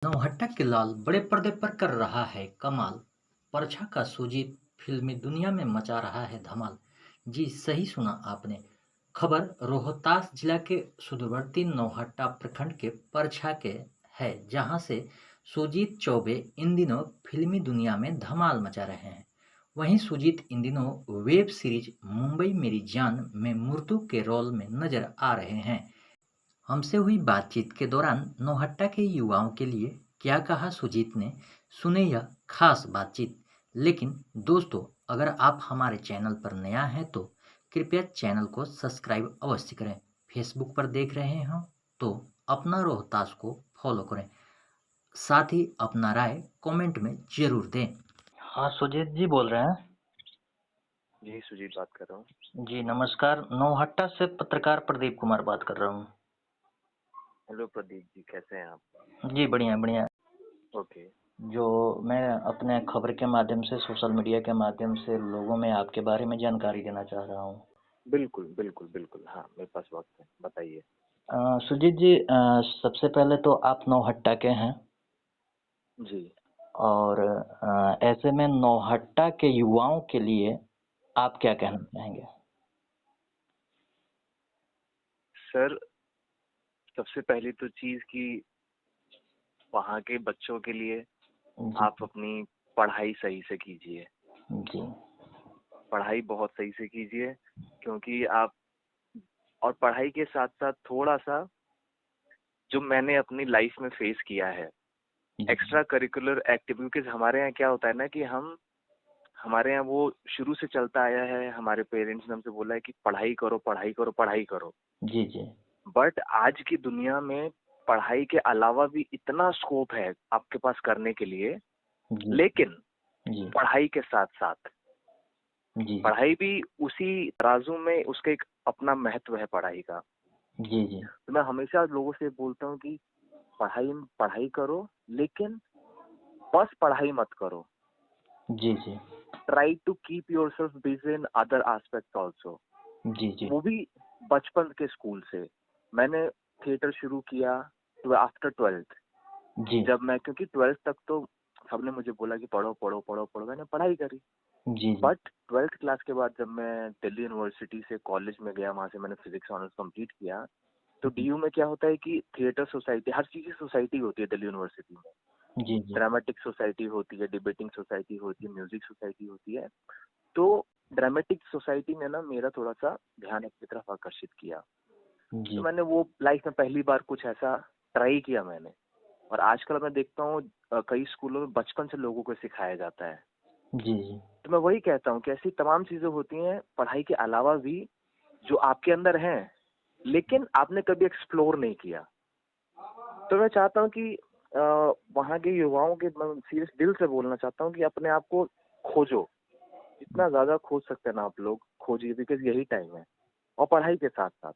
नौहट्टा के लाल बड़े पर्दे पर कर रहा है कमाल। परछा का सुजीत फिल्मी दुनिया में मचा रहा है धमाल। जी सही सुना आपने। खबर रोहतास जिला के सुदूरवर्ती नौहट्टा प्रखंड के परछा के है, जहां से सुजीत चौबे इन दिनों फिल्मी दुनिया में धमाल मचा रहे हैं। वहीं सुजीत इन दिनों वेब सीरीज मुंबई मेरी जान में मुर्तू के रोल में नजर आ रहे हैं। हमसे हुई बातचीत के दौरान नौहट्टा के युवाओं के लिए क्या कहा सुजीत ने, सुने यह खास बातचीत। लेकिन दोस्तों, अगर आप हमारे चैनल पर नया हैं तो कृपया चैनल को सब्सक्राइब अवश्य करें। फेसबुक पर देख रहे हो तो अपना रोहतास को फॉलो करें। साथ ही अपना राय कमेंट में जरूर दें। हाँ, सुजीत जी बोल रहे हैं। जी, सुजीत बात कर रहा हूँ। जी नमस्कार, नौहट्टा से पत्रकार प्रदीप कुमार बात कर रहा हूँ। हेलो प्रदीप जी, कैसे हैं आप? जी बढ़िया बढ़िया। ओके। जो मैं अपने खबर के माध्यम से, सोशल मीडिया के माध्यम से लोगों में आपके बारे में जानकारी देना चाह रहा हूँ। बिल्कुल, बिल्कुल, बिल्कुल। हाँ, मेरे पास वक़्त है, बताइए। सुजीत जी, सबसे पहले तो आप नौहट्टा के हैं जी। और ऐसे में नौहट्टा के युवाओं के लिए आप क्या कहना चाहेंगे? सर, सबसे पहली तो चीज़ कि वहाँ के बच्चों के लिए जी आप अपनी पढ़ाई सही से कीजिए। जी पढ़ाई बहुत सही से कीजिए, क्योंकि आप और पढ़ाई के साथ-साथ थोड़ा-सा जो मैंने अपनी लाइफ़ में फ़ेस किया है, जी एक्स्ट्रा करिकुलर एक्टिविटीज़ हमारे यहाँ क्या होता है ना कि हमारे यहाँ वो शुरू से चलता आया है, हमारे पेरेंट्स ने हमसे बोला है कि पढ़ाई करो, पढ़ाई करो, पढ़ाई करो। जी जी बट आज की दुनिया में पढ़ाई के अलावा भी इतना स्कोप है आपके पास करने के लिए, जी लेकिन जी पढ़ाई के साथ-साथ जी पढ़ाई भी उसी तराजू में उसका एक अपना महत्व है पढ़ाई का। जी जी तो मैं हमेशा लोगों से बोलता हूँ कि पढ़ाई पढ़ाई करो, लेकिन बस पढ़ाई मत करो। जी जी try to keep yourself busy in other aspects also. जी जी वो भी बचपन के स्कूल से। मैंने थिएटर शुरू किया आफ्टर 12th। जी जब मैं क्योंकि 12th तक तो सबने मुझे बोला कि पढ़ो पढ़ो पढ़ो पढ़ो, मैंने पढ़ाई करी। जी जी बट 12th क्लास के बाद जब मैं दिल्ली यूनिवर्सिटी से कॉलेज में गया, वहां से मैंने फिजिक्स ऑनर्स कंप्लीट किया। तो डीयू में क्या होता है कि थिएटर सोसाइटी, हर चीज की सोसाइटी होती है दिल्ली यूनिवर्सिटी में। जी जी ड्रामेटिक सोसाइटी होती है, डिबेटिंग सोसाइटी होती है, म्यूजिक सोसाइटी होती है। तो ड्रामेटिक सोसाइटी ने ना मेरा थोड़ा सा ध्यान अपनी तरफ आकर्षित किया। तो जी मैंने वो लाइफ में पहली बार कुछ ऐसा ट्राई किया मैंने। और आजकल मैं देखता हूँ कई स्कूलों में बचपन से लोगों को सिखाया जाता है। जी जी तो मैं वही कहता हूँ कि ऐसी तमाम चीजें होती हैं पढ़ाई के अलावा भी, जो आपके अंदर हैं, लेकिन आपने कभी एक्सप्लोर नहीं किया। तो मैं चाहता हूँ कि वहाँ के युवाओं के, मैं सीरियस दिल से बोलना चाहता हूँ कि अपने आप को खोजो। जितना ज्यादा खोज सकते हैं ना आप लोग खोजिए, बिकॉज यही टाइम है। और पढ़ाई के साथ साथ,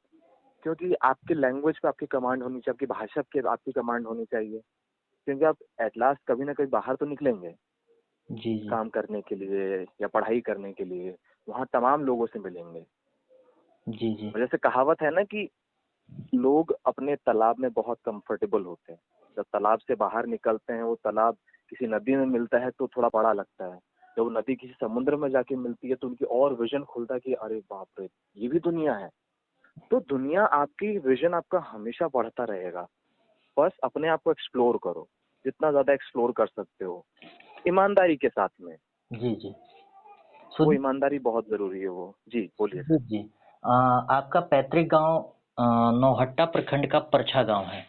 क्योंकि आपकी लैंग्वेज पे आपकी कमांड होनी चाहिए, आपकी भाषा पे आपकी कमांड होनी चाहिए। क्योंकि आप एट लास्ट कभी ना कभी बाहर तो निकलेंगे जी जी काम करने के लिए या पढ़ाई करने के लिए। वहाँ तमाम लोगों से मिलेंगे। जी जी और जैसे कहावत है ना कि लोग अपने तालाब में बहुत कंफर्टेबल होते हैं। जब तालाब से बाहर निकलते हैं, वो तालाब किसी नदी में मिलता है तो थोड़ा बड़ा लगता है। जब वो नदी किसी समुद्र में जाके मिलती है तो उनकी और विजन खुलता है कि अरे बाप रे, ये भी दुनिया है। तो दुनिया, आपकी विजन आपका हमेशा बढ़ता रहेगा। बस अपने आप को एक्सप्लोर करो, जितना ज्यादा एक्सप्लोर कर सकते हो, ईमानदारी के साथ में। जी जी वो सुन ईमानदारी बहुत जरूरी है वो। जी बोलिए जी सर। जी आपका पैतृक गांव नौहट्टा प्रखंड का परछा गांव है।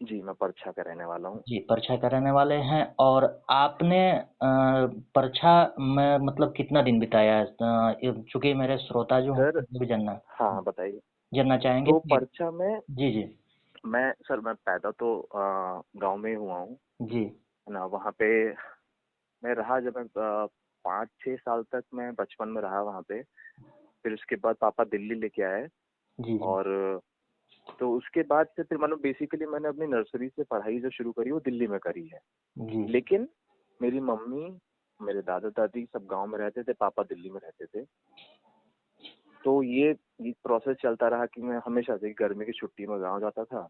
जी, मैं परछा का रहने वाला हूँ। जी, परछा का रहने वाले हैं और आपने परछा में मतलब कितना दिन बिताया है? चूंकि मेरे श्रोता जो हैं सर, उनको भी जानना हाँ बताइए। जानना चाहेंगे तो कि परछा में जी जी मैं पैदा तो गांव में ही हुआ हूँ। जी है ना, वहाँ पे मैं रहा। जब मैं 5-6 साल तक मैं बचपन में रहा वहाँ पे। फिर उसके बाद पापा दिल्ली लेके आए। जी जी और तो उसके बाद से फिर मतलब बेसिकली मैंने अपनी नर्सरी से पढ़ाई जो शुरू करी वो दिल्ली में करी है। जी लेकिन मेरी मम्मी, मेरे दादा दादी सब गांव में रहते थे, पापा दिल्ली में रहते थे। तो ये प्रोसेस चलता रहा कि मैं हमेशा से गर्मी की छुट्टी में गांव जाता था।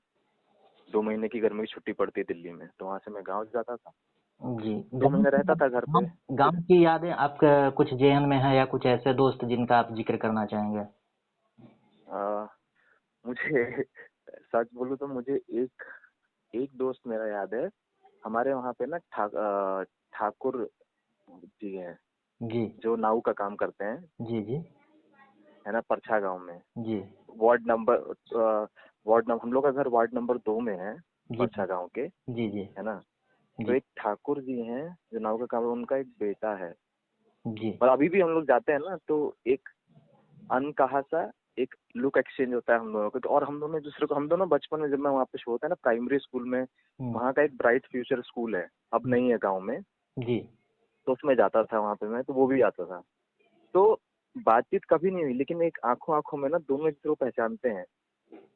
2 महीने की गर्मी की छुट्टी पड़ती है दिल्ली में, तो वहाँ से मैं गाँव जाता था। जी, 2 गाँव महीने की रहता था घर पे। गाँव गाँव फिर की यादें आपका कुछ ज़हन में है या कुछ ऐसे दोस्त जिनका आप ज़िक्र करना चाहेंगे? अ, मुझे सच बोलूँ तो मुझे एक एक दोस्त मेरा याद है। हमारे वहाँ पे ना ठाकुर जी हैं, जी, जो नाऊ का काम करते हैं, जी, जी, है ना, परछा गाँव में। जी, वार्ड नंबर हम लोग का घर वार्ड नंबर 2 में है, जी, परछा गाँव के, जी, जी, है ना। तो जी, एक ठाकुर जी हैं, जो नाऊ का काम, उनका एक बेटा है। जी, और अभी भी हम लोग जाते हैं ना, तो एक अनकहा सा एक लुक एक्सचेंज होता है हम दोनों को। तो और हम दोनों बचपन में, जब मैं वहाँ पे होता है ना प्राइमरी स्कूल में, हुँ, वहाँ का एक ब्राइट फ्यूचर स्कूल है, अब हुँ, नहीं है गाँव में, जी, तो उसमें जाता था वहाँ पे मैं, तो वो भी आता था। तो बातचीत कभी नहीं हुई, लेकिन एक आँखों आँखों में ना दोनों एक दूसरे को पहचानते हैं।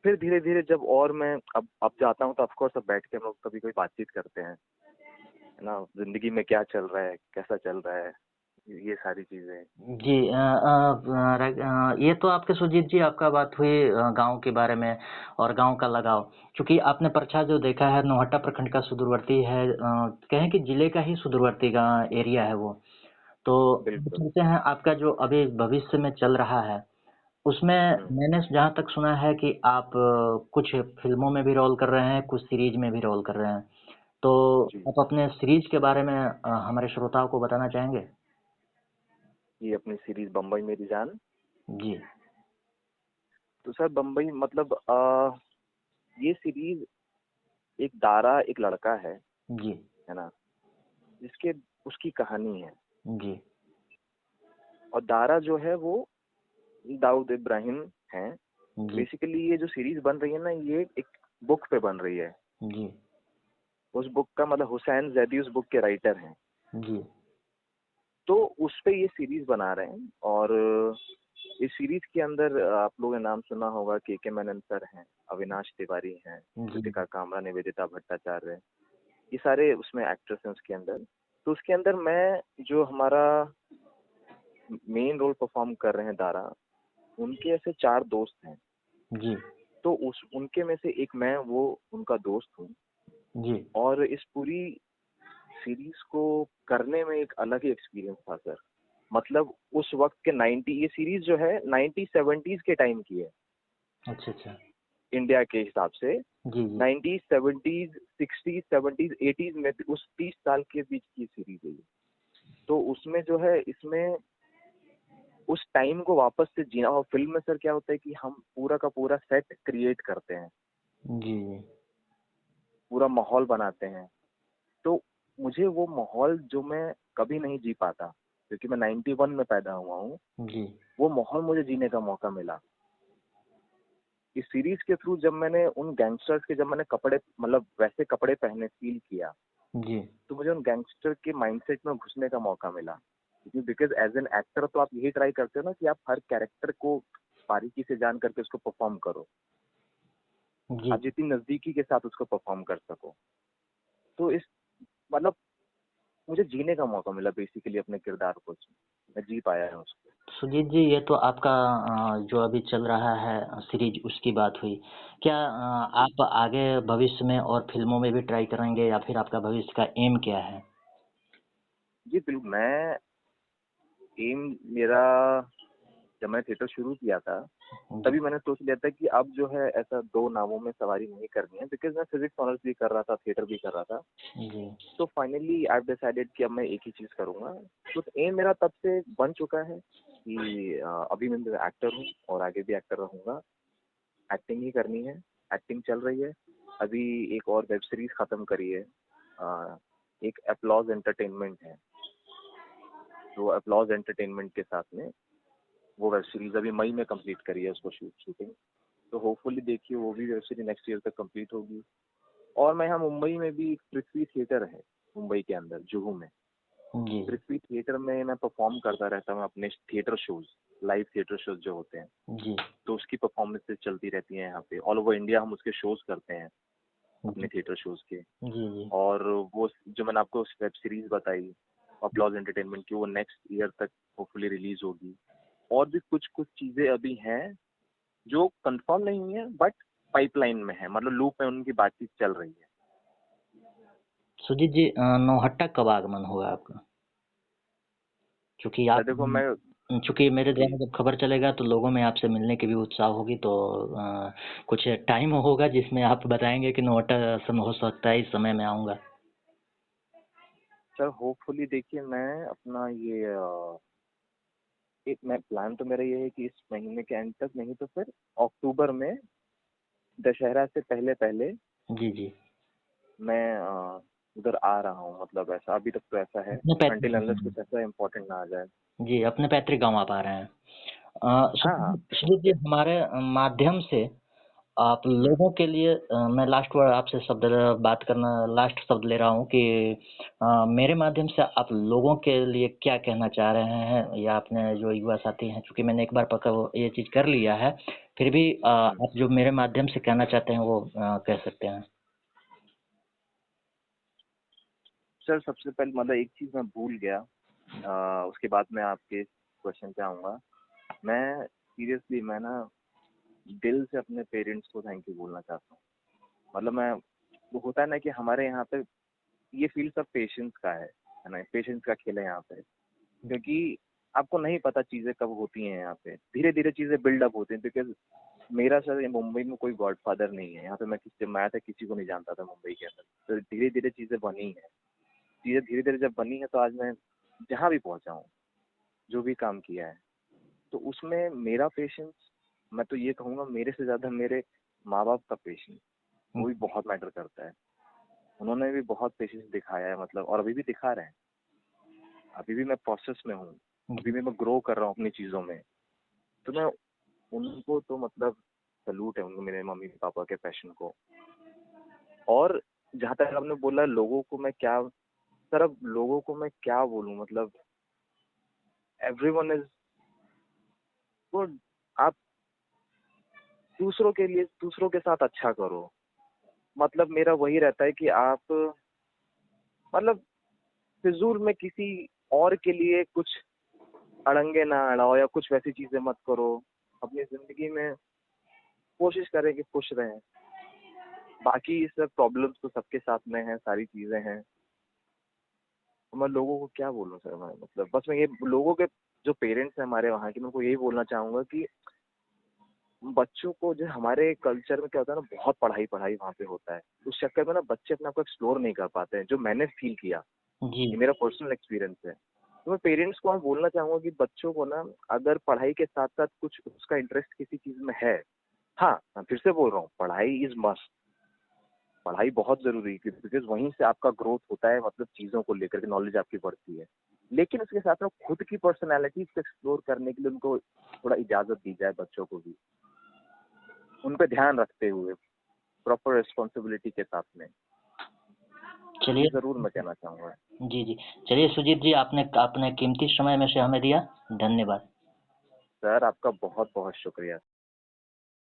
फिर धीरे धीरे जब और मैं अब जाता हूँ, तो ऑफकोर्स अब बैठ के हम लोग कभी कोई बातचीत करते हैं, है ना, जिंदगी में क्या चल रहा है, कैसा चल रहा है, ये सारी चीजें। जी ये तो आपके सुजीत जी आपका बात हुई गाँव के बारे में और गाँव का लगाव। चूँकि आपने परछा जो देखा है नौहट्टा प्रखंड का सुदूरवर्ती है कहें कि जिले का ही सुदूरवर्ती एरिया है वो। तो बिल्कुल। चलते हैं आपका जो अभी भविष्य में चल रहा है, उसमें हम्म। मैंने जहाँ तक सुना है कि आप कुछ फ़िल्मों में भी रोल कर रहे हैं, कुछ सीरीज़ में भी रोल कर रहे हैं। तो जी। आप अपने सीरीज़ के बारे में हमारे श्रोताओं को बताना चाहेंगे? ये अपनी सीरीज बम्बई मेरी जान। जी, तो सर बम्बई मतलब ये सीरीज, एक दारा एक लड़का जी, है ना, जिसके उसकी कहानी है। जी, और दारा जो है वो दाऊद इब्राहिम है। जी, बेसिकली ये जो सीरीज बन रही है ना, ये एक बुक पे बन रही है। जी, उस बुक का मतलब हुसैन जैदी उस बुक के राइटर हैं। जी, तो उस पे ये सीरीज बना रहे हैं। और इस सीरीज के अंदर आप लोगों ने नाम सुना होगा, के मेनन सर हैं, अविनाश तिवारी हैं, जी, कृतिका कामरा, निवेदिता भट्टाचार्य, ये सारे उसमें एक्टर्स हैं उसके अंदर। तो उसके अंदर मैं, जो हमारा मेन रोल परफॉर्म कर रहे हैं दारा, उनके ऐसे 4 दोस्त हैं। जी, तो उस उनके में से एक मैं वो उनका दोस्त हूँ। जी, और इस पूरी सीरीज को करने में एक अलग ही एक्सपीरियंस था सर। मतलब उस वक्त के 90, ये सीरीज जो है 1970s के टाइम की है, अच्छा, अच्छा। इंडिया के हिसाब से। जी, जी, 1970s, 60s, 70s, 80s में उस 30 साल के बीच की सीरीज है ये। तो उसमें जो है, इसमें उस टाइम को वापस से जीना। और फिल्म में सर क्या होता है कि हम पूरा का पूरा सेट क्रिएट करते हैं, जी, जी, पूरा माहौल बनाते हैं। तो मुझे वो माहौल जो मैं कभी नहीं जी पाता, क्योंकि मैं 91 में पैदा हुआ हूँ, जी, वो माहौल मुझे जीने का मौका मिला इस सीरीज के थ्रू। जब मैंने उन गैंगस्टर्स के, जब मैंने कपड़े, मतलब वैसे कपड़े पहने, फील किया, जी, तो मुझे उन गैंगस्टर के माइंडसेट में घुसने का मौका मिला। क्योंकि बिकॉज एज एन एक्टर तो आप यही ट्राई करते हो ना कि आप हर कैरेक्टर को बारीकी से जान करके उसको परफॉर्म करो, जी। आप जितनी नजदीकी के साथ उसको परफॉर्म कर सको। तो इस मतलब मुझे जीने का मौका मिला बेसिकली अपने किरदार को, मैं जी पाया है उसको। सुजीत जी, ये तो आपका जो अभी चल रहा है सीरीज़ उसकी बात हुई। क्या आप आगे भविष्य में और फ़िल्मों में भी ट्राई करेंगे या फिर आपका भविष्य का एम क्या है? जी बिल्कुल। मैं एम मेरा, जब मैंने थिएटर शुरू किया था, जी, तभी मैंने सोच लिया था कि अब जो है ऐसा 2 नावों में सवारी नहीं करनी है। बिकॉज मैं फिजिक्स ऑनर्स भी कर रहा था, थिएटर भी कर रहा था। जी, तो फाइनली आई डिसाइडेड कि अब मैं एक ही चीज करूंगा। तो एम मेरा तब से बन चुका है कि अभी मैं एक्टर हूँ और आगे भी एक्टर रहूंगा। एक्टिंग ही करनी है, एक्टिंग चल रही है। अभी एक और वेब सीरीज खत्म करी है, एक अपलॉज एंटरटेनमेंट है, तो अपलॉज एंटरटेनमेंट के साथ में वो वेब सीरीज अभी मई में कंप्लीट करी है उसको शूटिंग। तो होपफुली देखिए वो भी वेब सीरीज नेक्स्ट ईयर तक कंप्लीट होगी। और मैं यहाँ मुंबई में भी, पृथ्वी थिएटर है मुंबई के अंदर जुहू में। जी, पृथ्वी थिएटर में मैं परफॉर्म करता रहता हूँ अपने theatre shows, live theatre shows जो होते हैं। जी, तो उसकी परफॉर्मेंसेज चलती रहती हैं यहाँ पे, ऑल ओवर इंडिया हम उसके शोज करते हैं, अपने जी, थिएटर शोज के। जी, जी, और वो जो मैंने आपको वेब सीरीज बताई अपलॉज एंटरटेनमेंट की, वो नेक्स्ट ईयर तक होपफुली रिलीज होगी। और भी कुछ कुछ चीजें अभी हैं जो कंफर्म नहीं हुई है, बट पाइपलाइन में है, मतलब लूप में उनकी बातचीत चल रही है। सुजीत जी, नौहट्टा कब आगमन होगा आपका? चूंकि सर आप देखो मैं चूंकि मेरे जी द्वारा जब खबर चलेगा तो लोगों में आपसे मिलने की भी उत्साह होगी, तो कुछ टाइम होगा जिसमें आप बताएंगे कि नौहट्टा समय हो सकता है इस समय में आऊँगा। सर होपफुली देखिए मैं अपना ये एक मैं प्लान तो मेरा ये है कि इस महीने के एंड तक, नहीं तो फिर अक्टूबर में दशहरा से पहले पहले जी, जी। मैं उधर आ रहा हूँ। मतलब ऐसा अभी तक तो ऐसा है, अपने पैतृक अनटिल अनलेस गाँव। कुछ ऐसा इम्पोर्टेंट ना आ जाए। जी, अपने पैतृक गाँव आप आ रहे हैं। हाँ हाँ सुजीत जी, हमारे माध्यम से आप हम्म, लोगों के लिए, मैं लास्ट वर्ड आपसे बात करना, लास्ट शब्द ले रहा हूँ कि मेरे माध्यम से आप लोगों के लिए क्या कहना चाह रहे हैं, या अपने जो युवा साथी हैं, चूंकि मैंने एक बार पक्का वो ये चीज़ कर लिया है, फिर भी हम्म। आप जो मेरे माध्यम से कहना चाहते हैं वो कह सकते हैं। सर सबसे पहले मतलब एक चीज मैं भूल गया, उसके बाद मैं आपके क्वेश्चन पे आऊंगा। मैं सीरियसली मैं ना दिल से अपने पेरेंट्स को थैंक यू बोलना चाहता हूँ। मतलब मैं, वो होता है ना कि हमारे यहाँ पे ये फील्ड सब पेशेंस का है ना, पेशेंस का खेल है यहाँ पे। क्योंकि आपको नहीं पता चीजें कब होती हैं यहाँ पे, धीरे धीरे चीजें बिल्डअप होती हैं। बिकॉज मेरा सर ये मुंबई में कोई गॉडफादर नहीं है। यहाँ पे मैं आया था किसी को नहीं जानता था मुंबई के अंदर। तो धीरे धीरे चीजें बनी हैं। चीजें धीरे धीरे जब बनी है तो आज मैं जहाँ भी पहुंचा हूँ, जो भी काम किया है, तो उसमें मेरा पेशेंस, मैं तो ये कहूँगा मेरे से ज्यादा मेरे माँ बाप का पेशेंस वो भी बहुत मैटर करता है। उन्होंने भी बहुत पेशेंस दिखाया है, मतलब, और अभी भी दिखा रहे हैं। अभी भी मैं प्रोसेस में हूँ, अभी भी मैं ग्रो कर रहा हूँ अपनी चीजों में। तो मैं उनको तो मतलब सलूट है उनको, मेरे मम्मी पापा के पैशन को। और जहाँ तक आपने बोला लोगों को मैं क्या, सर अब लोगों को मैं क्या बोलूँ, मतलब एवरीवन इज गुड। आप दूसरों के लिए, दूसरों के साथ अच्छा करो। मतलब मेरा वही रहता है कि आप, मतलब फिजूल में किसी और के लिए कुछ अड़ंगे ना अड़ाओ या कुछ वैसी चीजें मत करो। अपनी जिंदगी में कोशिश करें कि खुश रहें। बाकी सब प्रॉब्लम्स तो सबके साथ में है, सारी चीजें हैं। तो मैं लोगों को क्या बोलूं सर, मैं मतलब बस मैं ये लोगों के जो पेरेंट्स हैं हमारे वहाँ के, मैं उनको यही बोलना चाहूंगा कि बच्चों को, जो हमारे कल्चर में क्या होता है ना, बहुत पढ़ाई पढ़ाई वहाँ पे होता है। उस चक्कर में ना बच्चे अपने आप को एक्सप्लोर नहीं कर पाते हैं, जो मैंने फील किया। जी, ये मेरा पर्सनल एक्सपीरियंस है। तो मैं पेरेंट्स को मैं बोलना चाहूंगा कि बच्चों को ना, अगर पढ़ाई के साथ साथ कुछ उसका इंटरेस्ट किसी चीज में है, हाँ मैं फिर से बोल रहा हूँ, पढ़ाई इज मस्ट। पढ़ाई बहुत जरूरी है बिकॉज वहीं से आपका ग्रोथ होता है, मतलब चीजों को लेकर के नॉलेज आपकी बढ़ती है। लेकिन उसके साथ में खुद की पर्सनैलिटी को एक्सप्लोर करने के लिए उनको थोड़ा इजाजत दी जाए, बच्चों को भी उन पे ध्यान रखते हुए, प्रॉपर रिस्पॉन्सिबिलिटी के साथ में। ये चलिए। जरूर मैं कहना चाहूंगा। जी, जी। चलिए सुजीत जी, आपने अपने कीमती समय में से हमें दिया, धन्यवाद। सर आपका बहुत बहुत शुक्रिया।